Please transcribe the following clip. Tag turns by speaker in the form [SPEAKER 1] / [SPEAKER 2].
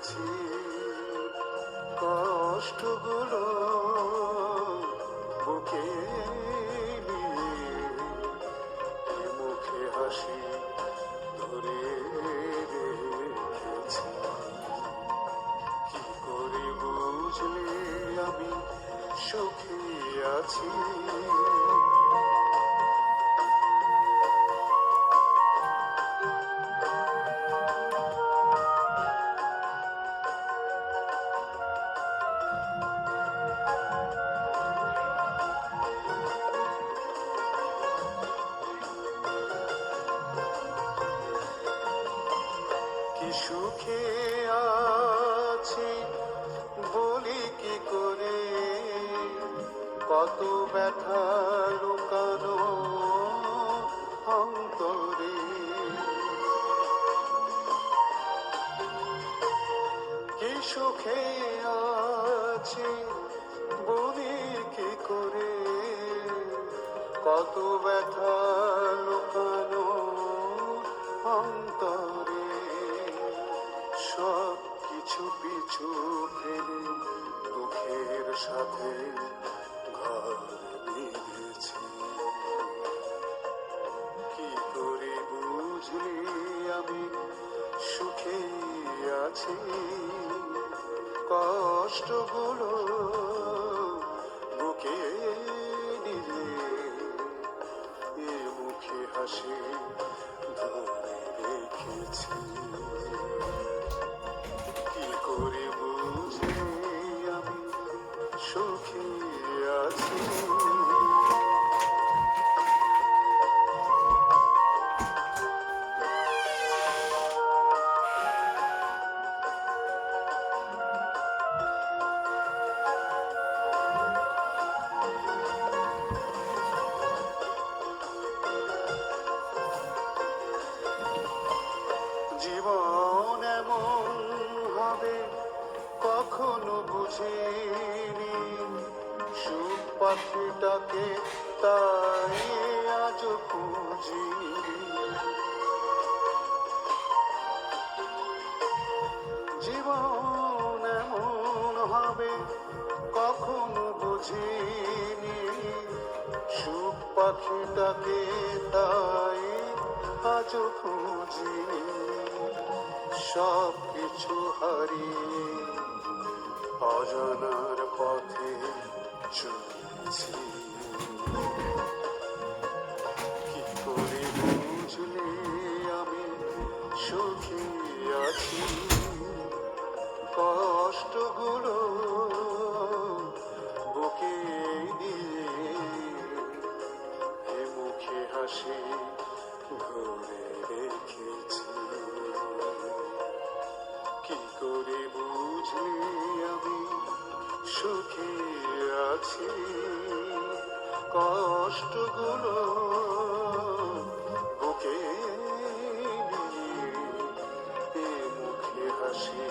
[SPEAKER 1] রেখেছি কষ্টগুলো বুকে নিয়ে, মুখে হাসি ধরে রেখেছি। কি করে বুঝলে আমি সুখী আছি? কি সুখে আছি বলি কি করে, কত ব্যথা লুকানো অন্তরে। কি সুখে আছি বলি কি করে, কত ব্যথা লুকানো অন্তরে। সব কিছু পিছু ফেলে দুঃখের সাথে ঘর বেঁধেছি। কি করে বুঝলি আমি সুখে আছি? কষ্টগুলো বুকে নিয়ে, এ মুখে হাসি ধরে রেখেছি। কি করে বুঝলি আমি সুখী আছি? জীবন এমন হবে কখনো বুঝিনি, সুখ পাখিটাকে তাই আজ খুঁজিনি। জীবন এমন হবে কখনো বুঝিনি, সুখ পাখিটাকে তাই আজ খুঁজিনি। সব কিছু হারিয়ে অজানার পথে চলেছি। কি করে বুঝলে আমি সুখী আছি? কষ্টগুলো বুকে নিয়ে, এ মুখে হাসি ধরে রেখেছি। কি করে বুঝলি আমি সুখী আছি? কষ্টগুলো বুকে নিয়ে, এ মুখে হাসি